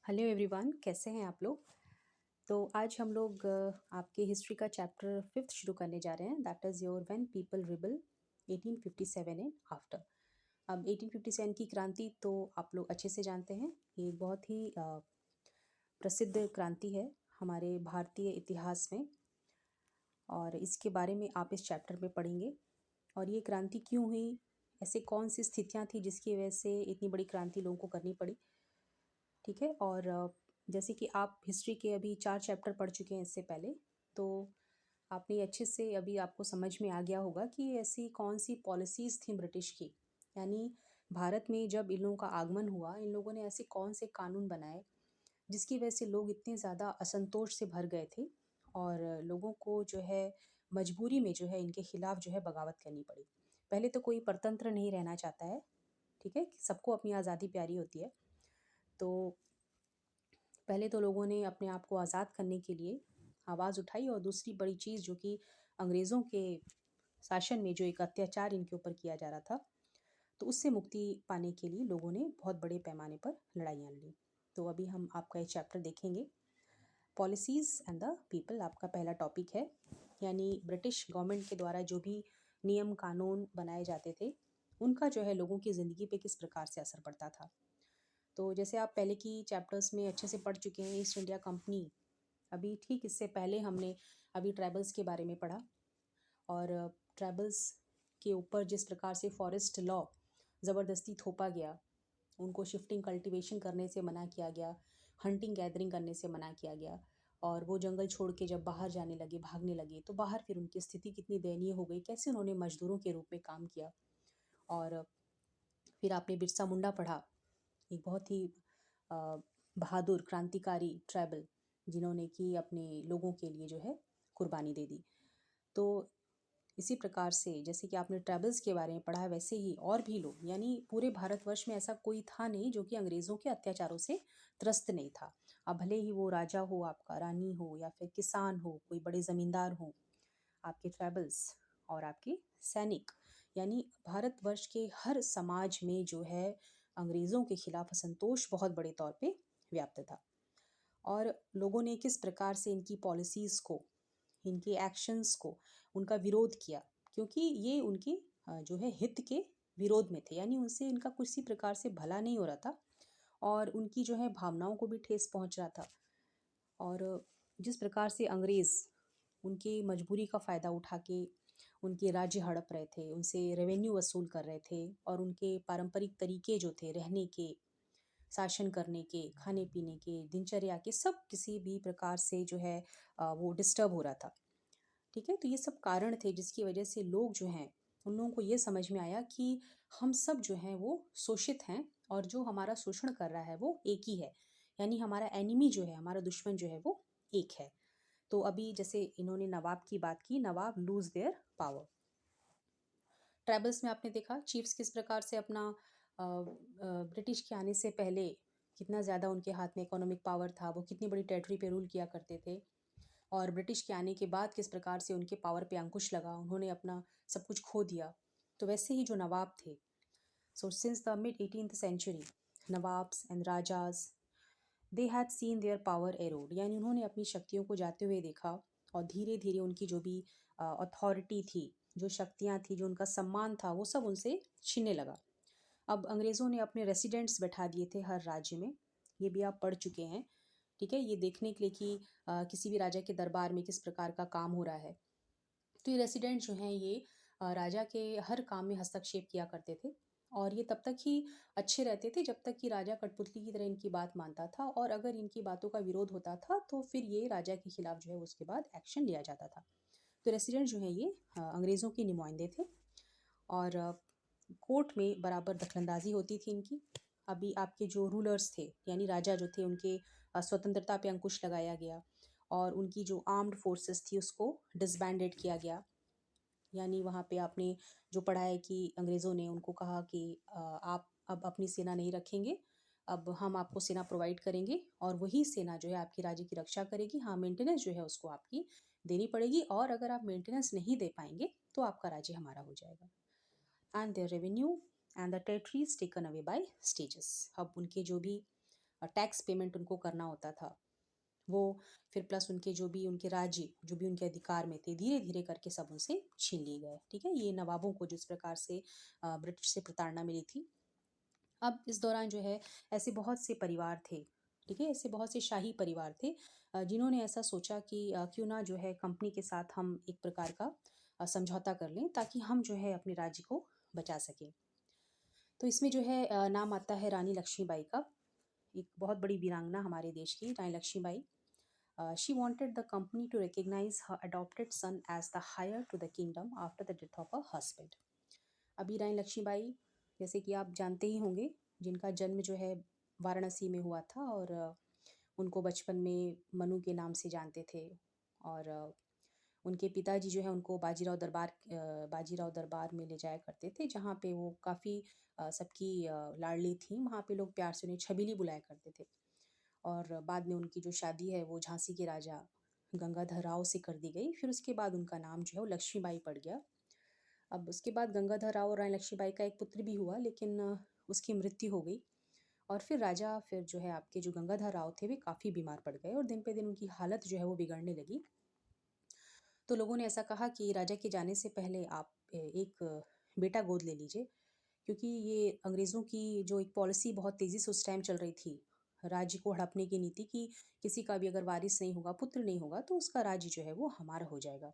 Hello everyone, कैसे हैं आप लोग। तो आज हम लोग आपके हिस्ट्री का चैप्टर 5th शुरू करने जा रहे हैं। That is your when people rebel 1857 and after. अब 1857 की क्रांति तो आप लोग अच्छे से जानते हैं। ये एक बहुत ही प्रसिद्ध क्रांति है हमारे भारतीय इतिहास में, और इसके बारे में आप इस चैप्टर में पढ़ेंगे। और ये क्रांति क्यों हुई, ऐसे कौन सी स्थितियाँ थी जिसकी वजह से इतनी बड़ी क्रांति लोगों को करनी पड़ी। ठीक है। और जैसे कि आप हिस्ट्री के अभी 4 चैप्टर पढ़ चुके हैं इससे पहले, तो आपने ये अच्छे से अभी आपको समझ में आ गया होगा कि ऐसी कौन सी पॉलिसीज़ थी ब्रिटिश की। यानी भारत में जब इन लोगों का आगमन हुआ, इन लोगों ने ऐसे कौन से कानून बनाए जिसकी वजह से लोग इतने ज़्यादा असंतोष से भर गए थे, और लोगों को जो है मजबूरी में जो है इनके खिलाफ जो है बगावत करनी पड़ी। पहले तो कोई परतंत्र नहीं रहना चाहता है, ठीक है, सबको अपनी आज़ादी प्यारी होती है। तो पहले तो लोगों ने अपने आप को आज़ाद करने के लिए आवाज़ उठाई, और दूसरी बड़ी चीज़ जो कि अंग्रेज़ों के शासन में जो एक अत्याचार इनके ऊपर किया जा रहा था, तो उससे मुक्ति पाने के लिए लोगों ने बहुत बड़े पैमाने पर लड़ाइयाँ लड़ी। तो अभी हम आपका ये चैप्टर देखेंगे, पॉलिसीज़ एंड द पीपल आपका पहला टॉपिक है। यानी ब्रिटिश गवर्नमेंट के द्वारा जो भी नियम कानून बनाए जाते थे, उनका जो है लोगों की ज़िंदगी पे किस प्रकार से असर पड़ता था। तो जैसे आप पहले की चैप्टर्स में अच्छे से पढ़ चुके हैं, ईस्ट इंडिया कंपनी, अभी ठीक इससे पहले हमने अभी ट्राइबल्स के बारे में पढ़ा। और ट्राइबल्स के ऊपर जिस प्रकार से फॉरेस्ट लॉ ज़बरदस्ती थोपा गया, उनको शिफ्टिंग कल्टीवेशन करने से मना किया गया, हंटिंग गैदरिंग करने से मना किया गया, और वो जंगल छोड़ के जब बाहर जाने लगे, भागने लगे, तो बाहर फिर उनकी स्थिति कितनी दयनीय हो गई, कैसे उन्होंने मजदूरों के रूप में काम किया। और फिर आपने बिरसा मुंडा पढ़ा, एक बहुत ही अ, बहादुर क्रांतिकारी ट्राइबल, जिन्होंने कि अपने लोगों के लिए जो है कुर्बानी दे दी। तो इसी प्रकार से जैसे कि आपने ट्राइबल्स के बारे में पढ़ा है, वैसे ही और भी लोग, यानी पूरे भारतवर्ष में ऐसा कोई था नहीं जो कि अंग्रेज़ों के अत्याचारों से त्रस्त नहीं था। अब भले ही वो राजा हो, आपका रानी हो, या फिर किसान हो, कोई बड़े ज़मींदार हो, आपके ट्राइबल्स और आपके सैनिक, यानी भारतवर्ष के हर समाज में जो है अंग्रेज़ों के खिलाफ असंतोष बहुत बड़े तौर पे व्याप्त था। और लोगों ने किस प्रकार से इनकी पॉलिसीज़ को, इनके एक्शंस को, उनका विरोध किया, क्योंकि ये उनके जो है हित के विरोध में थे। यानी उनसे इनका किसी प्रकार से भला नहीं हो रहा था, और उनकी जो है भावनाओं को भी ठेस पहुंच रहा था। और जिस प्रकार से अंग्रेज़ उनकी मजबूरी का फ़ायदा उठा के उनके राज्य हड़प रहे थे, उनसे रेवेन्यू वसूल कर रहे थे, और उनके पारंपरिक तरीके जो थे रहने के, शासन करने के, खाने-पीने के, दिनचर्या के, सब किसी भी प्रकार से जो है वो डिस्टर्ब हो रहा था। ठीक है? तो ये सब कारण थे जिसकी वजह से लोग जो हैं, उन लोगों को ये समझ में आया कि हम सब जो हैं वो शोषित हैं, और जो हमारा शोषण कर रहा है वो एक ही है। यानी हमारा एनिमी जो है, हमारा दुश्मन जो है वो एक है। तो अभी जैसे इन्होंने नवाब की बात की, नवाब लूज़ देयर पावर। ट्राइबल्स में आपने देखा चीफ्स किस प्रकार से अपना ब्रिटिश के आने से पहले कितना ज़्यादा उनके हाथ में इकोनॉमिक पावर था, वो कितनी बड़ी टेरिटरी पे रूल किया करते थे। और ब्रिटिश के आने के बाद किस प्रकार से उनके पावर पे अंकुश लगा, उन्होंने अपना सब कुछ खो दिया। तो वैसे ही जो नवाब थे, so since the mid 18th century, nawabs and rajas, they had seen their power eroded. यानी उन्होंने अपनी शक्तियों को जाते हुए देखा, और धीरे धीरे उनकी जो भी अथॉरिटी थी, जो शक्तियाँ थी, जो उनका सम्मान था, वो सब उनसे छीनने लगा। अब अंग्रेज़ों ने अपने रेसिडेंट्स बैठा दिए थे हर राज्य में, ये भी आप पढ़ चुके हैं। ठीक है, ये देखने के लिए कि किसी भी राजा के दरबार में किस प्रकार का काम हो रहा है। तो ये रेसिडेंट जो हैं ये राजा के हर काम में हस्तक्षेप किया करते थे, और ये तब तक ही अच्छे रहते थे जब तक कि राजा कठपुतली की तरह इनकी बात मानता था, और अगर इनकी बातों का विरोध होता था तो फिर ये राजा के खिलाफ जो है उसके बाद एक्शन लिया जाता था। तो रेसिडेंट जो हैं ये अंग्रेज़ों के नुमाइंदे थे, और कोर्ट में बराबर दखलंदाजी होती थी इनकी। अभी आपके जो रूलर्स थे, यानी राजा जो थे, उनके स्वतंत्रता पे अंकुश लगाया गया, और उनकी जो आर्म्ड फोर्सेस थी उसको डिसबैंडेड किया गया। यानी वहाँ पे आपने जो पढ़ा है कि अंग्रेज़ों ने उनको कहा कि आप अब अपनी सेना नहीं रखेंगे, अब हम आपको सेना प्रोवाइड करेंगे, और वही सेना जो है आपके राज्य की रक्षा करेगी। हाँ, मेंटेनेंस जो है उसको आपकी देनी पड़ेगी, और अगर आप मेंटेनेंस नहीं दे पाएंगे तो आपका राज्य हमारा हो जाएगा। And their revenue and the territories taken away by stages. अब उनके जो भी टैक्स पेमेंट उनको करना होता था, वो फिर प्लस उनके जो भी उनके राज्य जो भी उनके अधिकार में थे धीरे धीरे करके सब उनसे छीन लिए गए। ठीक है, ये नवाबों को जिस प्रकार से ब्रिटिश से प्रताड़ना मिली थी। अब इस दौरान जो है ऐसे बहुत से परिवार थे, ठीक है, ऐसे बहुत से शाही परिवार थे जिन्होंने ऐसा सोचा कि क्यों ना जो है कंपनी के साथ हम एक प्रकार का समझौता कर लें ताकि हम जो है अपने राज्य को बचा सकें। तो इसमें जो है नाम आता है रानी लक्ष्मीबाई का, एक बहुत बड़ी वीरांगना हमारे देश की रानी Lakshmibai. She wanted the company to recognize her adopted son as the heir to the kingdom after the death of her husband. अभी रानी लक्ष्मीबाई जैसे कि आप जानते ही होंगे, जिनका जन्म जो है वाराणसी में हुआ था और उनको बचपन में मनु के नाम से जानते थे। और उनके पिताजी जो है उनको बाजीराव दरबार में ले जाया करते थे, जहाँ पे वो काफ़ी सबकी लाडली थी। वहाँ पे लोग प्यार से उन्हें छबीली बुलाया करते थे। और बाद में उनकी जो शादी है वो झांसी के राजा गंगाधर राव से कर दी गई। फिर उसके बाद उनका नाम जो है वो लक्ष्मीबाई पड़ गया। अब उसके बाद गंगाधर राव और रानी लक्ष्मीबाई का एक पुत्र भी हुआ, लेकिन उसकी मृत्यु हो गई। और फिर जो है आपके जो गंगाधर राव थे वे काफ़ी बीमार पड़ गए और दिन पे दिन उनकी हालत जो है वो बिगड़ने लगी। तो लोगों ने ऐसा कहा कि राजा के जाने से पहले आप एक बेटा गोद ले लीजिए, क्योंकि ये अंग्रेज़ों की जो एक पॉलिसी बहुत तेज़ी से उस टाइम चल रही थी, राज्य को हड़पने की नीति कि किसी का भी अगर वारिस नहीं होगा, पुत्र नहीं होगा, तो उसका राज्य जो है वो हमारा हो जाएगा।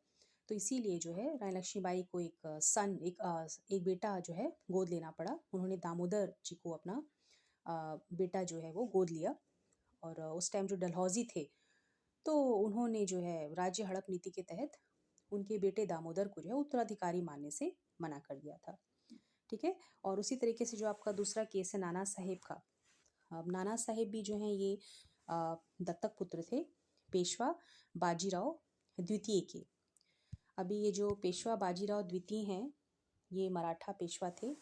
तो इसीलिए जो है रानी लक्ष्मीबाई को एक बेटा जो है गोद लेना पड़ा। उन्होंने दामोदर जी को अपना बेटा जो है वो गोद लिया। और उस टाइम जो डलहौजी थे, तो उन्होंने जो है राज्य हड़प नीति के तहत उनके बेटे दामोदर को जो है उत्तराधिकारी मानने से मना कर दिया था। ठीक है, और उसी तरीके से जो आपका दूसरा केस है नाना साहेब का। अब नाना साहेब भी जो हैं ये दत्तक पुत्र थे पेशवा बाजीराव द्वितीय के। अभी ये जो पेशवा बाजीराव द्वितीय हैं, ये मराठा पेशवा थे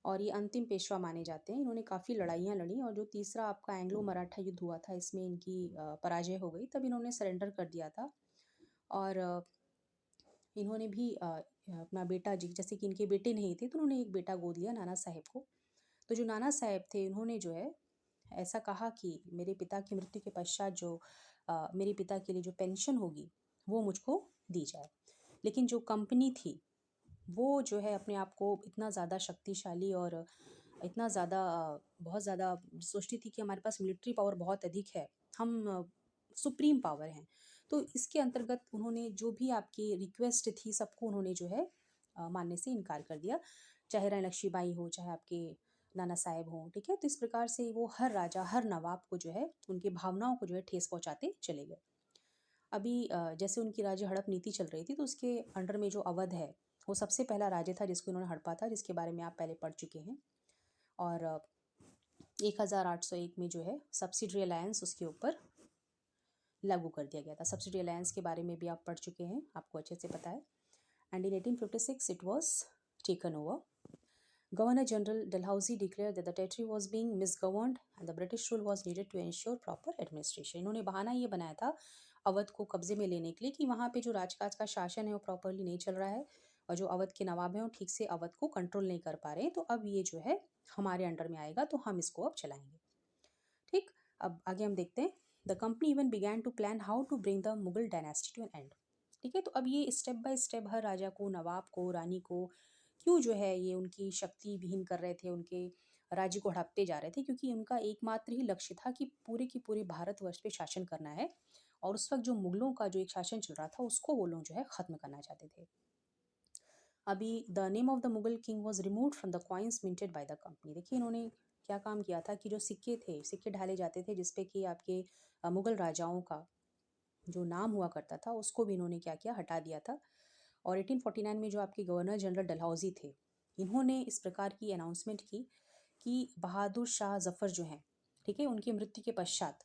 और ये अंतिम पेशवा माने जाते हैं। इन्होंने काफ़ी लड़ाइयाँ लड़ी और जो तीसरा आपका एंग्लो मराठा युद्ध हुआ था, इसमें इनकी पराजय हो गई, तब इन्होंने सरेंडर कर दिया था। और इन्होंने भी अपना बेटा जैसे कि इनके बेटे नहीं थे, तो उन्होंने एक बेटा गोद लिया नाना साहेब को। तो जो नाना साहेब थे, उन्होंने जो है ऐसा कहा कि मेरे पिता की मृत्यु के पश्चात जो मेरे पिता के लिए जो पेंशन होगी वो मुझको दी जाए। लेकिन जो कंपनी थी वो जो है अपने आप को इतना ज़्यादा शक्तिशाली और इतना ज़्यादा बहुत ज़्यादा सोचती थी कि हमारे पास मिलिट्री पावर बहुत अधिक है, हम सुप्रीम पावर हैं। तो इसके अंतर्गत उन्होंने जो भी आपकी रिक्वेस्ट थी सबको उन्होंने जो है मानने से इनकार कर दिया, चाहे रानी लक्ष्मीबाई हो, चाहे आपके नाना साहेब हों। ठीक है, तो इस प्रकार से वो हर राजा हर नवाब को जो है उनकी भावनाओं को जो है ठेस पहुंचाते चले गए। अभी जैसे उनकी राज्य हड़प नीति चल रही थी, तो उसके अंडर में जो अवध है वो सबसे पहला राज्य था जिसको इन्होंने हड़पा था, जिसके बारे में आप पहले पढ़ चुके हैं। और 1801 में जो है सब्सिडरी अलायंस उसके ऊपर लागू कर दिया गया था। सब्सिडी अलायंस के बारे में भी आप पढ़ चुके हैं, आपको अच्छे से पता है। And in 1856 it was taken over. Governor General Dalhousie declared that the territory was being misgoverned and the British rule was needed to ensure proper administration. इन्होंने बहाना ये बनाया था अवध को कब्जे में लेने के लिए कि वहाँ पे जो राजकाज का शासन है वो प्रॉपरली नहीं चल रहा है और जो अवध के नवाब हैं वो ठीक से अवध को कंट्रोल नहीं कर पा रहे हैं, तो अब ये जो है हमारे अंडर में आएगा, तो हम इसको अब चलाएंगे। ठीक, अब आगे हम देखते हैं। The company even began to plan how to bring the Mughal dynasty to an end. ठीक है, तो अब ये स्टेप बाय स्टेप हर राजा को, नवाब को, रानी को क्यों जो है ये उनकी शक्ति विहीन कर रहे थे, उनके राज्य को हड़पते जा रहे थे, क्योंकि उनका एकमात्र ही लक्ष्य था कि पूरे की पूरे भारतवर्ष पे शासन करना है। और उस वक्त जो मुगलों का जो एक शासन चल रहा था उसको वो लोग जो है खत्म करना चाहते थे। अभी the name of the Mughal king was remove from the coins minted by the company. देखिए इन्होंने क्या काम किया था कि जो सिक्के थे, सिक्के ढाले जाते थे जिसपे कि आपके मुगल राजाओं का जो नाम हुआ करता था उसको भी इन्होंने क्या किया, हटा दिया था। और 1849 में जो आपके गवर्नर जनरल डलहौजी थे, इन्होंने इस प्रकार की अनाउंसमेंट की कि बहादुर शाह जफ़र जो हैं, ठीक है, उनकी मृत्यु के पश्चात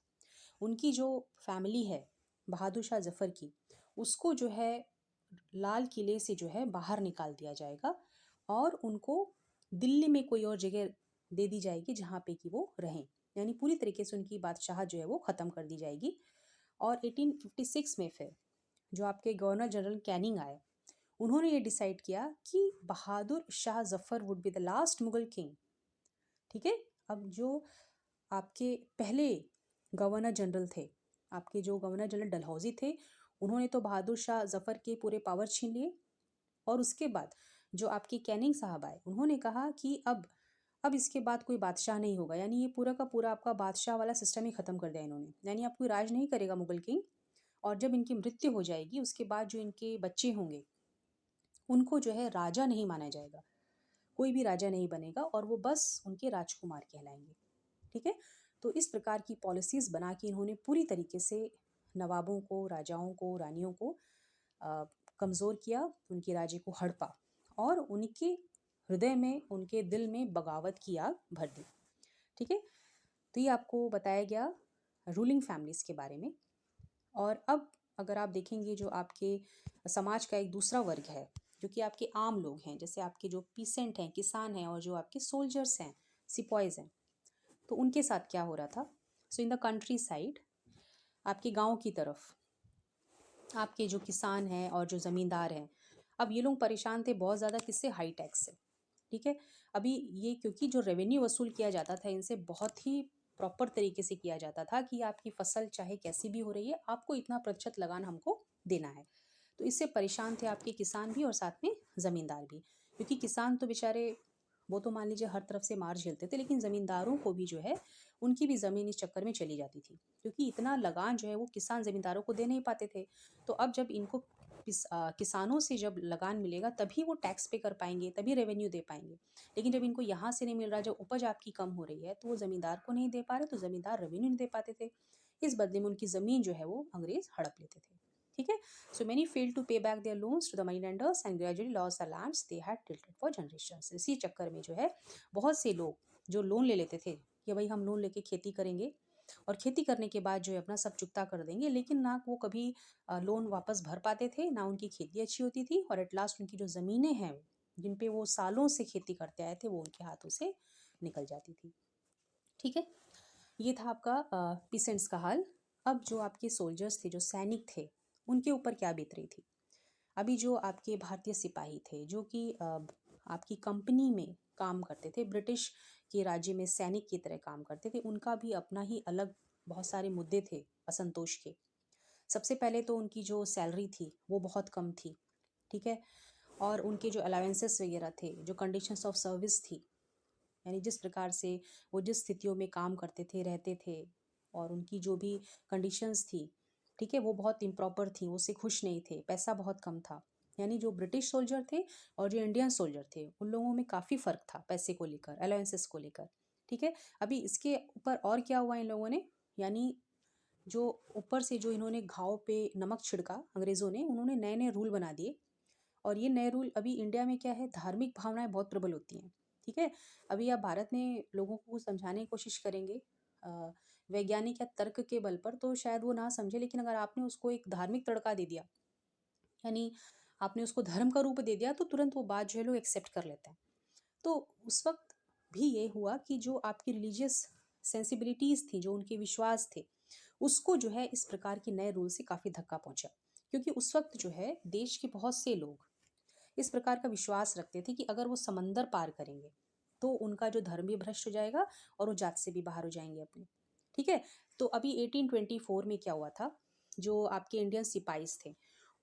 उनकी जो फैमिली है बहादुर शाह जफ़र की, उसको जो है लाल किले से जो है बाहर निकाल दिया जाएगा और उनको दिल्ली में कोई और जगह दे दी जाएगी जहाँ पे कि वो रहें। यानी पूरी तरीके से उनकी बादशाह जो है वो ख़त्म कर दी जाएगी। और 1856 में फिर जो आपके गवर्नर जनरल कैनिंग आए, उन्होंने ये डिसाइड किया कि Bahadur Shah Zafar would be the last Mughal king. ठीक है, अब जो आपके पहले गवर्नर जनरल थे, आपके जो गवर्नर जनरल डलहौजी थे, उन्होंने तो बहादुर शाह जफ़र के पूरे पावर छीन लिए। और उसके बाद जो आपके कैनिंग साहब आए, उन्होंने कहा कि अब इसके बाद कोई बादशाह नहीं होगा, यानी ये पूरा का पूरा आपका बादशाह वाला सिस्टम ही खत्म कर दिया इन्होंने, यानी अब कोई राज नहीं करेगा मुगल किंग। और जब इनकी मृत्यु हो जाएगी उसके बाद जो इनके बच्चे होंगे उनको जो है राजा नहीं माना जाएगा, कोई भी राजा नहीं बनेगा और वो बस उनके राजकुमार कहलाएंगे। ठीक है। तो इस प्रकार की पॉलिसीज बना के इन्होंने पूरी तरीके से नवाबों को, राजाओं को, रानियों को अ, कमज़ोर किया, उनके राज्य को हड़पा और उनके हृदय में, उनके दिल में बगावत की आग भर दी। ठीक है। तो ये आपको बताया गया रूलिंग फैमिलीज़ के बारे में। और अब अगर आप देखेंगे जो आपके समाज का एक दूसरा वर्ग है जो कि आपके आम लोग हैं, जैसे आपके जो पीसेंट हैं, किसान हैं और जो आपके सोल्जर्स हैं, सिपॉयज़ हैं, तो उनके साथ क्या हो रहा था। सो इन द कंट्री साइड, आपके गांव की तरफ आपके जो किसान हैं और जो ज़मींदार हैं, अब ये लोग परेशान थे बहुत ज़्यादा, किससे, हाई टैक्स से। ठीक है। अभी ये क्योंकि जो रेवेन्यू वसूल किया जाता था इनसे बहुत ही प्रॉपर तरीके से किया जाता था कि आपकी फसल चाहे कैसी भी हो रही है, आपको इतना प्रतिशत लगान हमको देना है। तो इससे परेशान थे आपके किसान भी और साथ में ज़मींदार भी, क्योंकि किसान तो बेचारे वो तो मान लीजिए हर तरफ से मार झेलते थे, लेकिन ज़मींदारों को भी जो है उनकी भी ज़मीन इस चक्कर में चली जाती थी, क्योंकि इतना लगान जो है वो किसान ज़मींदारों को दे नहीं पाते थे। तो अब जब इनको किसानों से जब लगान मिलेगा तभी वो टैक्स पे कर पाएंगे, तभी रेवेन्यू दे पाएंगे। लेकिन जब इनको यहाँ से नहीं मिल रहा, जब उपज आपकी कम हो रही है, तो वो ज़मींदार को नहीं दे पा रहे, तो ज़मींदार रेवेन्यू नहीं दे पाते थे। इस बदले में उनकी ज़मीन जो है वो अंग्रेज हड़प लेते थे। ठीक है। So many fail to pay back their loans to the money lenders and gradually lost the lands they had tilted for generations. इसी चक्कर में जो है बहुत से लोग जो लोन ले लेते थे कि भाई हम लोन लेके खेती करेंगे और खेती करने के बाद जो है अपना सब चुकता कर देंगे, लेकिन ना वो कभी लोन वापस भर पाते थे, ना उनकी खेती अच्छी होती थी और एट लास्ट उनकी जो ज़मीनें हैं जिन पे वो सालों से खेती करते आए थे वो उनके हाथों से निकल जाती थी। ठीक है। ये था आपका पीसेंट्स का हाल। अब जो आपके सोल्जर्स थे, जो सैनिक थे, उनके ऊपर क्या बीत रही थी। अभी जो आपके भारतीय सिपाही थे जो कि आपकी कंपनी में काम करते थे, ब्रिटिश के राज्य में सैनिक की तरह काम करते थे, उनका भी अपना ही अलग बहुत सारे मुद्दे थे असंतोष के। सबसे पहले तो उनकी जो सैलरी थी वो बहुत कम थी। ठीक है। और उनके जो अलाउंसेस वगैरह थे, जो कंडीशंस ऑफ सर्विस थी, यानी जिस प्रकार से वो जिस स्थितियों में काम करते थे, रहते थे, और उनकी जो भी कंडीशंस थी, ठीक है, वो बहुत इम्प्रॉपर थी, उससे खुश नहीं थे, पैसा बहुत कम था। यानी जो ब्रिटिश सोल्जर थे और जो इंडियन सोल्जर थे उन लोगों में काफ़ी फ़र्क था पैसे को लेकर, अलाउंसेस को लेकर। ठीक है। अभी इसके ऊपर और क्या हुआ इन लोगों ने, यानी जो ऊपर से जो इन्होंने घाव पे नमक छिड़का अंग्रेज़ों ने, उन्होंने नए नए रूल बना दिए। और ये नए रूल, अभी इंडिया में क्या है, धार्मिक भावनाएं बहुत प्रबल होती हैं। ठीक है। अभी आप भारत में लोगों को समझाने की कोशिश करेंगे अ, वैज्ञानिक या तर्क के बल पर, तो शायद वो ना समझे, लेकिन अगर आपने उसको एक धार्मिक तड़का दे दिया, यानी आपने उसको धर्म का रूप दे दिया, तो तुरंत वो बात जो है लोग एक्सेप्ट कर लेते हैं। तो उस वक्त भी ये हुआ कि जो आपकी रिलीजियस सेंसिबिलिटीज़ थी, जो उनके विश्वास थे, उसको जो है इस प्रकार के नए रूल से काफ़ी धक्का पहुंचा। क्योंकि उस वक्त जो है देश के बहुत से लोग इस प्रकार का विश्वास रखते थे कि अगर वो समंदर पार करेंगे तो उनका जो धर्म भी भ्रष्ट हो जाएगा और वो जात से भी बाहर हो जाएंगे अपने। ठीक है। तो अभी 1824 में क्या हुआ था, जो आपके इंडियन सिपाहीज थे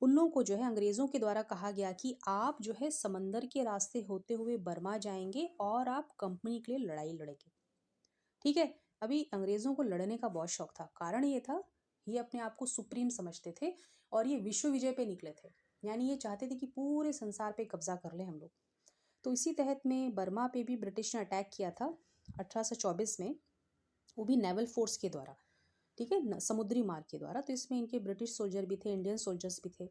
उन लोगों को जो है अंग्रेज़ों के द्वारा कहा गया कि आप जो है समंदर के रास्ते होते हुए बर्मा जाएंगे और आप कंपनी के लिए लड़ाई लड़ेंगे। ठीक है। अभी अंग्रेज़ों को लड़ने का बहुत शौक था, कारण ये था, ये अपने आप को सुप्रीम समझते थे और ये विश्व विजय पे निकले थे, यानी ये चाहते थे कि पूरे संसार पे कब्जा कर ले हम लोग। तो इसी तहत में बर्मा पे भी ब्रिटिश ने अटैक किया था 1824 में, वो भी नेवल फोर्स के द्वारा। ठीक है, समुद्री मार्ग के द्वारा। तो इसमें इनके ब्रिटिश सोल्जर भी थे, इंडियन सोल्जर्स भी थे।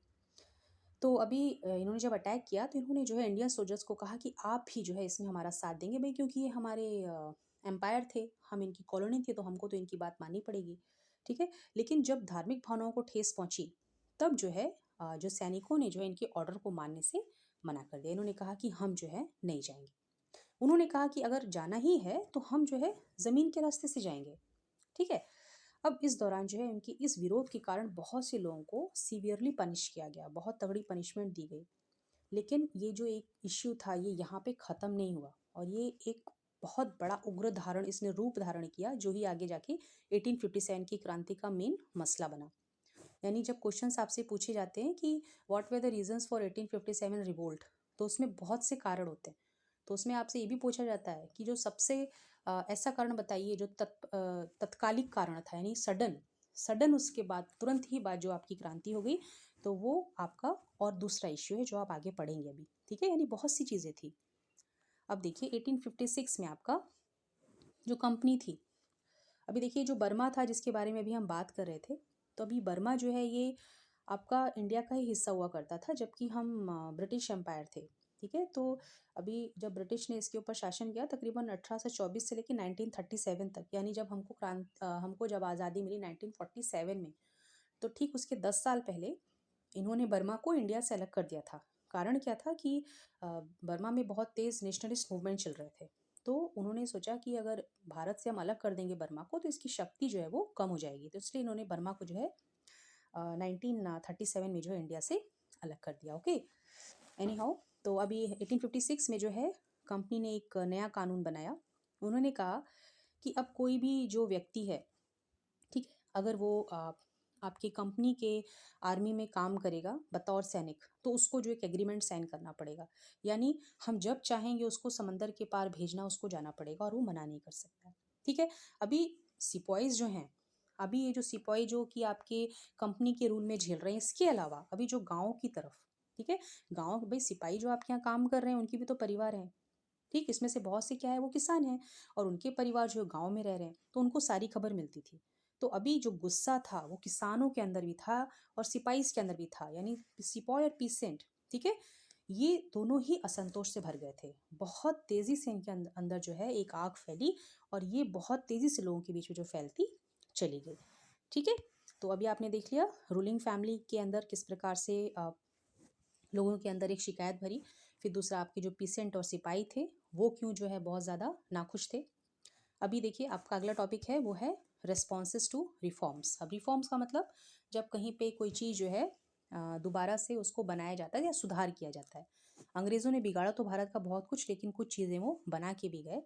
तो अभी इन्होंने जब अटैक किया तो इन्होंने जो है इंडियन सोल्जर्स को कहा कि आप भी जो है इसमें हमारा साथ देंगे भाई, क्योंकि ये हमारे एम्पायर थे, हम इनकी कॉलोनी थी, तो हमको तो इनकी बात माननी पड़ेगी। ठीक है। लेकिन जब धार्मिक भावनाओं को ठेस पहुंची तब जो है जो सैनिकों ने जो है इनके ऑर्डर को मानने से मना कर दिया। इन्होंने कहा कि हम जो है नहीं जाएंगे। उन्होंने कहा कि अगर जाना ही है तो हम जो है ज़मीन के रास्ते से जाएंगे। ठीक है। अब इस दौरान जो है उनकी इस विरोध के कारण बहुत से लोगों को सीवियरली पनिश किया गया, बहुत तगड़ी पनिशमेंट दी गई। लेकिन ये जो एक इश्यू था ये यहाँ पे ख़त्म नहीं हुआ और ये एक बहुत बड़ा उग्र धारण इसने रूप धारण किया, जो ही आगे जाके 1857 की क्रांति का मेन मसला बना। यानी जब क्वेश्चंस आपसे पूछे जाते हैं कि what were the reasons for 1857 revolt, तो उसमें बहुत से कारण होते हैं। तो उसमें आपसे ये भी पूछा जाता है कि जो सबसे ऐसा कारण बताइए जो तत्कालिक कारण था, यानी सडन सडन उसके बाद तुरंत ही बाद जो आपकी क्रांति हो गई, तो वो आपका और दूसरा इश्यू है जो आप आगे पढ़ेंगे अभी। ठीक है, यानी बहुत सी चीज़ें थी। अब देखिए 1856 में आपका जो कंपनी थी, अभी देखिए जो बर्मा था जिसके बारे में अभी हम बात कर रहे थे, तो अभी बर्मा जो है ये आपका इंडिया का ही हिस्सा हुआ करता था, जबकि हम ब्रिटिश एम्पायर थे। ठीक है, तो अभी जब ब्रिटिश ने इसके ऊपर शासन किया तकरीबन 1824 से लेकर 1937 तक, यानी जब हमको जब आज़ादी मिली 1947 में, तो ठीक उसके 10 साल पहले इन्होंने बर्मा को इंडिया से अलग कर दिया था। कारण क्या था कि बर्मा में बहुत तेज़ नेशनलिस्ट मूवमेंट चल रहे थे। तो उन्होंने सोचा कि अगर भारत से हम अलग कर देंगे बर्मा को, तो इसकी शक्ति जो है वो कम हो जाएगी। तो इसलिए इन्होंने बर्मा को जो है 1937 में जो है इंडिया से अलग कर दिया। ओके, एनी हाउ, तो अभी 1856 में जो है कंपनी ने एक नया कानून बनाया। उन्होंने कहा कि अब कोई भी जो व्यक्ति है, ठीक है, अगर वो आपकी कंपनी के आर्मी में काम करेगा बतौर सैनिक, तो उसको जो एक एग्रीमेंट साइन करना पड़ेगा। यानी हम जब चाहेंगे उसको समंदर के पार भेजना, उसको जाना पड़ेगा और वो मना नहीं कर सकता। ठीक है, अभी सिपाहीज जो हैं, अभी ये जो सिपाही जो कि आपके कंपनी के रूल में झेल रहे हैं, इसके अलावा अभी जो गाँव की तरफ, ठीक है, गाँव भाई सिपाही जो आपके यहाँ काम कर रहे हैं उनकी भी तो परिवार हैं। ठीक, इसमें से बहुत से क्या है वो किसान हैं और उनके परिवार जो गांव में रह रहे हैं, तो उनको सारी खबर मिलती थी। तो अभी जो गुस्सा था वो किसानों के अंदर भी था और सिपाहीज के अंदर भी था, यानी सिपाही और पीसेंट, ठीक है, ये दोनों ही असंतोष से भर गए थे। बहुत तेजी से इनके अंदर जो है एक आग फैली और ये बहुत तेजी से लोगों के बीच में जो फैलती चली गई। ठीक है, तो अभी आपने देख लिया रूलिंग फैमिली के अंदर किस प्रकार से लोगों के अंदर एक शिकायत भरी। फिर दूसरा आपके जो पीसेंट और सिपाही थे वो क्यों जो है बहुत ज़्यादा नाखुश थे। अभी देखिए आपका अगला टॉपिक है वो है रिस्पॉन्सेस टू रिफॉर्म्स। अब रिफॉर्म्स का मतलब जब कहीं पे कोई चीज़ जो है दोबारा से उसको बनाया जाता है या सुधार किया जाता है। अंग्रेज़ों ने बिगाड़ा तो भारत का बहुत कुछ, लेकिन कुछ चीज़ें वो बना के भी गए।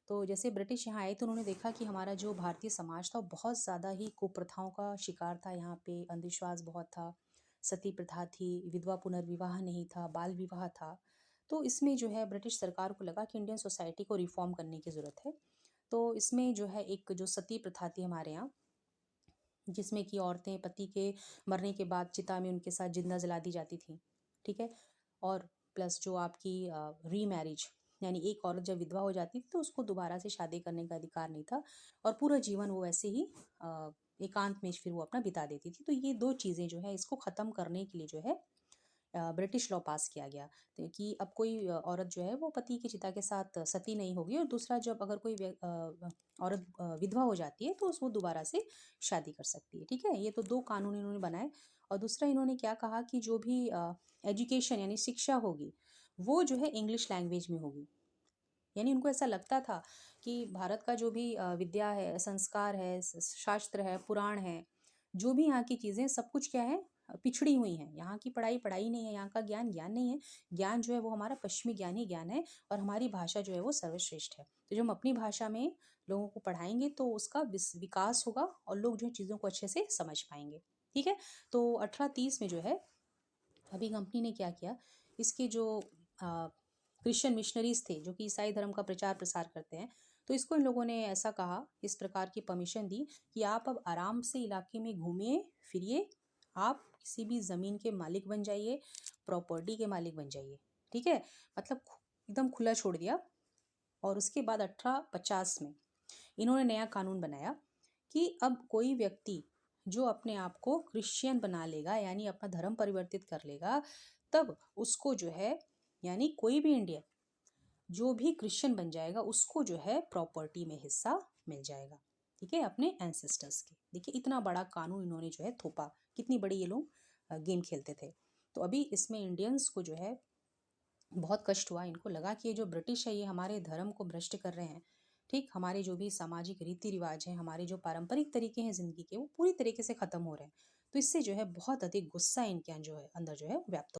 तो जैसे ब्रिटिश यहाँ आए तो उन्होंने देखा कि हमारा जो भारतीय समाज था वो बहुत ज़्यादा ही कुप्रथाओं का शिकार था। यहाँ पे अंधविश्वास बहुत था, सती प्रथा थी, विधवा पुनर्विवाह नहीं था, बाल विवाह था। तो इसमें जो है ब्रिटिश सरकार को लगा कि इंडियन सोसाइटी को रिफॉर्म करने की ज़रूरत है। तो इसमें जो है एक जो सती प्रथा थी हमारे यहाँ, जिसमें कि औरतें पति के मरने के बाद चिता में उनके साथ जिंदा जला दी जाती थी। ठीक है, और प्लस जो आपकी रीमैरिज, यानी एक औरत जब विधवा हो जाती थी तो उसको दोबारा से शादी करने का अधिकार नहीं था और पूरा जीवन वो ऐसे ही एकांत में फिर वो अपना बिता देती थी। तो ये दो चीज़ें जो है इसको ख़त्म करने के लिए जो है ब्रिटिश लॉ पास किया गया। तो कि अब कोई औरत जो है वो पति की चिता के साथ सती नहीं होगी और दूसरा जब अगर कोई औरत विधवा हो जाती है तो वो दोबारा से शादी कर सकती है। ठीक है, ये तो दो कानून इन्होंने बनाए। और दूसरा इन्होंने क्या कहा कि जो भी एजुकेशन यानी शिक्षा होगी वो जो है इंग्लिश लैंग्वेज में होगी। यानी उनको ऐसा लगता था कि भारत का जो भी विद्या है, संस्कार है, शास्त्र है, पुराण है, जो भी यहाँ की चीज़ें सब कुछ क्या है पिछड़ी हुई हैं। यहाँ की पढ़ाई पढ़ाई नहीं है, यहाँ का ज्ञान ज्ञान नहीं है। ज्ञान जो है वो हमारा पश्चिमी ज्ञान ही ज्ञान है और हमारी भाषा जो है वो सर्वश्रेष्ठ है। तो जब हम अपनी भाषा में लोगों को पढ़ाएंगे तो उसका विकास होगा और लोग जो है चीज़ों को अच्छे से समझ पाएंगे। ठीक है, तो 1830 में जो है अभी कंपनी ने क्या किया, इसके जो क्रिश्चियन मिशनरीज थे जो कि ईसाई धर्म का प्रचार प्रसार करते हैं, तो इसको इन लोगों ने ऐसा कहा, इस प्रकार की परमिशन दी कि आप अब आराम से इलाके में घूमिए फिरिए, आप किसी भी ज़मीन के मालिक बन जाइए, प्रॉपर्टी के मालिक बन जाइए। ठीक है, मतलब एकदम खुला छोड़ दिया। और उसके बाद 1850 में इन्होंने नया कानून बनाया कि अब कोई व्यक्ति जो अपने आप को क्रिश्चियन बना लेगा, यानी अपना धर्म परिवर्तित कर लेगा, तब उसको जो है, यानी कोई भी इंडियन जो भी क्रिश्चियन बन जाएगा उसको जो है प्रॉपर्टी में हिस्सा मिल जाएगा। ठीक है, अपने एंसेस्टर्स के। देखिए इतना बड़ा कानून इन्होंने जो है थोपा, कितनी बड़ी ये लोग गेम खेलते थे। तो अभी इसमें इंडियंस को जो है बहुत कष्ट हुआ। इनको लगा कि ये जो ब्रिटिश है ये हमारे धर्म को भ्रष्ट कर रहे हैं। ठीक, हमारे जो भी सामाजिक रीति रिवाज हैं, हमारे जो पारंपरिक तरीके हैं ज़िंदगी के, वो पूरी तरीके से ख़त्म हो रहे हैं। तो इससे जो है बहुत अधिक गुस्सा इनके जो है अंदर जो है व्याप्त